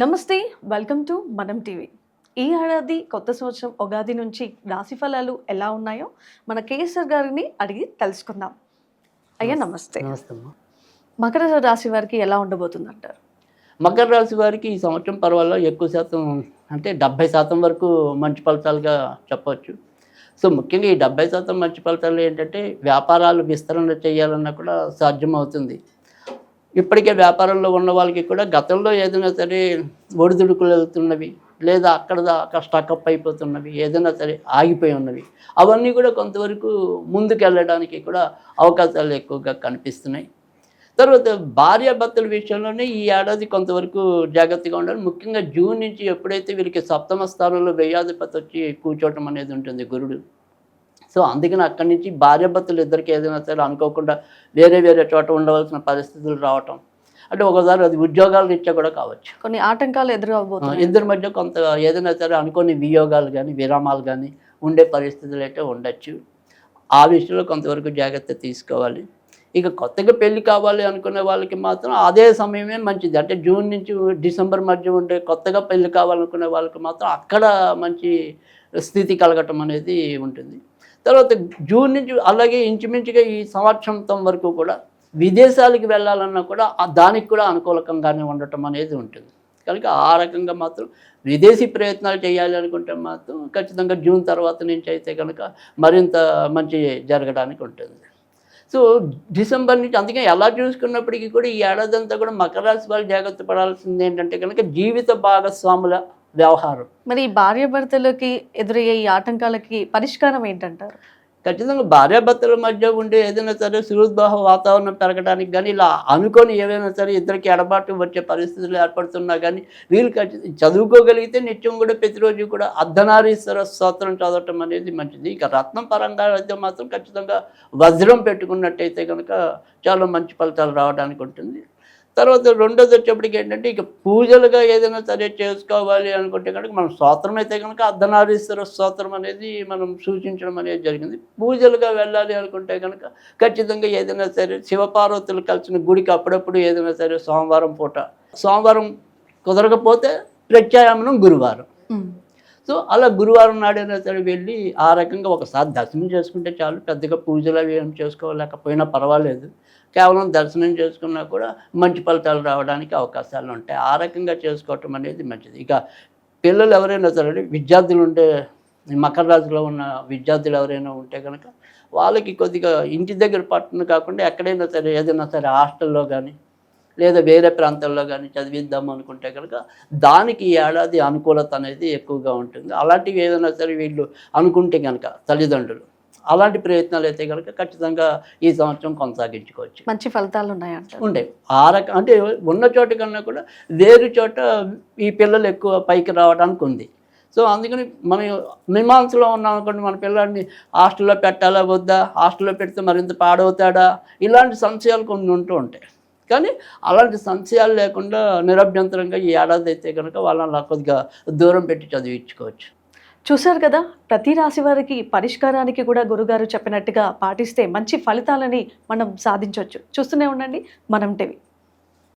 నమస్తే. Welcome to మనం TV. ఈ ఏడాది కొత్త సంవత్సరం ఉగాది నుంచి రాశి ఫలాలు ఎలా ఉన్నాయో మన కేసర్ గారిని అడిగి తెలుసుకుందాం. అయ్యా నమస్తే. నమస్తే అమ్మా. మకర రాశి వారికి ఎలా ఉండబోతుంది అంటారు? మకర రాశి వారికి ఈ సంవత్సరం పర్వాలేదు, ఎక్కువ శాతం అంటే 70% వరకు మంచి ఫలితాలుగా చెప్పవచ్చు. సో ముఖ్యంగా ఈ 70% మంచి ఫలితాలు ఏంటంటే వ్యాపారాలు విస్తరణ చేయాలన్నా కూడా సాధ్యమవుతుంది. ఇప్పటికే వ్యాపారంలో ఉన్న వాళ్ళకి కూడా గతంలో ఏదైనా సరే ఒడిదుడుకులు వెళ్తున్నవి, లేదా అక్కడ స్టకప్ అయిపోతున్నవి, ఏదైనా సరే ఆగిపోయి ఉన్నవి, అవన్నీ కూడా కొంతవరకు ముందుకెళ్ళడానికి కూడా అవకాశాలు ఎక్కువగా కనిపిస్తున్నాయి. తర్వాత భార్యాభర్తల విషయంలోనే ఈ ఏడాది కొంతవరకు జాగ్రత్తగా ఉండాలి. ముఖ్యంగా జూన్ నుంచి ఎప్పుడైతే వీరికి సప్తమ స్థానంలో వ్యయాధిపతి వచ్చి కూర్చోవటం అనేది ఉంటుంది గురుడు. సో అందుకని అక్కడి నుంచి భార్యాభర్తలు ఇద్దరికి ఏదైనా సరే అనుకోకుండా వేరే వేరే చోట ఉండవలసిన పరిస్థితులు రావటం, అంటే ఒకసారి అది ఉద్యోగాల రీత్యా కూడా కావచ్చు. కొన్ని ఆటంకాలు ఎదురవబోతున్నాయి. ఇద్దరి మధ్య కొంత ఏదైనా సరే అనుకోని వియోగాలు కానీ విరామాలు కానీ ఉండే పరిస్థితులు అయితే ఉండొచ్చు. ఆ విషయంలో కొంతవరకు జాగ్రత్త తీసుకోవాలి. ఇక కొత్తగా పెళ్లి కావాలి అనుకునే వాళ్ళకి మాత్రం అదే సమయమే మంచిది. అంటే జూన్ నుంచి డిసెంబర్ మధ్య ఉండే కొత్తగా పెళ్లి కావాలనుకునే వాళ్ళకి మాత్రం అక్కడ మంచి స్థితి కలగటం అనేది ఉంటుంది. తర్వాత జూన్ నుంచి అలాగే ఇంచుమించుగా ఈ సంవత్సరం వరకు కూడా విదేశాలకు వెళ్ళాలన్నా కూడా దానికి కూడా అనుకూలకంగానే ఉండటం అనేది ఉంటుంది. కనుక ఆ రకంగా మాత్రం విదేశీ ప్రయత్నాలు చేయాలి అనుకుంటే మాత్రం ఖచ్చితంగా జూన్ తర్వాత నుంచి అయితే కనుక మరింత మంచి జరగడానికి ఉంటుంది. సో డిసెంబర్ నుంచి అందుకే ఎలా చూసుకున్నప్పటికీ కూడా ఈ ఏడాది అంతా కూడా మకర రాశి వాళ్ళు జాగ్రత్త పడాల్సింది ఏంటంటే కనుక జీవిత భాగస్వాముల వ్యవహారం. మరి ఈ భార్యాభర్తలకి ఎదురయ్యే ఈ ఆటంకాలకి పరిష్కారం ఏంటంటారు? ఖచ్చితంగా భార్యాభర్తల మధ్య ఉండే ఏదైనా సరే సుహృద్భావ వాతావరణం పెరగడానికి కానీ ఇలా అనుకొని ఏవైనా సరే ఇద్దరికి ఎడబాటు వచ్చే పరిస్థితులు ఏర్పడుతున్నా కానీ వీళ్ళు చదువుకోగలిగితే నిత్యం కూడా ప్రతిరోజు కూడా అర్ధనారీశ్వర స్తోత్రం చదవటం అనేది మంచిది. ఇక రత్నం పరంగా అయితే మాత్రం ఖచ్చితంగా వజ్రం పెట్టుకున్నట్టయితే కనుక చాలా మంచి ఫలితాలు రావడానికి ఉంటుంది. తర్వాత రెండోది వచ్చేప్పటికి ఏంటంటే ఇక పూజలుగా ఏదైనా సరే చేసుకోవాలి అనుకుంటే కనుక మనం స్తోత్రం అయితే కనుక అర్ధనారీశ్వర స్తోత్రం అనేది మనం సూచించడం అనేది జరిగింది. పూజలుగా వెళ్ళాలి అనుకుంటే కనుక ఖచ్చితంగా ఏదైనా సరే శివపార్వతులు కలిసిన గుడికి అప్పుడప్పుడు ఏదైనా సరే సోమవారం కుదరకపోతే ప్రత్యామ్నాయం గురువారం. సో అలా గురువారం నాడైనా సరే వెళ్ళి ఆ రకంగా ఒకసారి దర్శనం చేసుకుంటే చాలు. పెద్దగా పూజలు అవి ఏం చేసుకోలేకపోయినా పర్వాలేదు. కేవలం దర్శనం చేసుకున్నా కూడా మంచి ఫలితాలు రావడానికి అవకాశాలు ఉంటాయి. ఆ రకంగా చేసుకోవటం అనేది మంచిది. ఇక పిల్లలు ఎవరైనా సరే విద్యార్థులు ఉంటే మకర రాశిలో ఉన్న విద్యార్థులు ఎవరైనా ఉంటే కనుక వాళ్ళకి కొద్దిగా ఇంటి దగ్గర పట్టణ కాకుండా ఎక్కడైనా సరే ఏదైనా సరే హాస్టల్లో కానీ లేదా వేరే ప్రాంతాల్లో కానీ చదివిద్దాం అనుకుంటే కనుక దానికి ఈ ఏడాది అనుకూలత అనేది ఎక్కువగా ఉంటుంది. అలాంటివి ఏదైనా సరే వీళ్ళు అనుకుంటే కనుక తల్లిదండ్రులు అలాంటి ప్రయత్నాలు అయితే కనుక ఖచ్చితంగా ఈ సంవత్సరం కొనసాగించుకోవచ్చు. మంచి ఫలితాలు ఉన్నాయంట ఉండే ఆ రకం అంటే ఉన్న చోట కన్నా కూడా వేరు చోట ఈ పిల్లలు ఎక్కువ పైకి రావడానికి ఉంది. సో అందుకని మనం మీమాంసలో ఉన్నాం అనుకోండి, మన పిల్లల్ని హాస్టల్లో పెట్టాలా వద్దా, హాస్టల్లో పెడితే మరింత పాడవుతాడా, ఇలాంటి సంశయాలు కొన్ని ఉంటూ ఉంటాయి. కానీ అలాంటి సంశయాలు లేకుండా నిరభ్యంతరంగా ఈ ఏడాది అయితే కనుక వాళ్ళని కొద్దిగా దూరం పెట్టి చదివించుకోవచ్చు. చూశారు కదా, ప్రతి రాశి వారికి పరిష్కారానికి కూడా గురుగారు చెప్పినట్టుగా పాటిస్తే మంచి ఫలితాలని మనం సాధించవచ్చు. చూస్తూనే ఉండండి మనం టీవీ.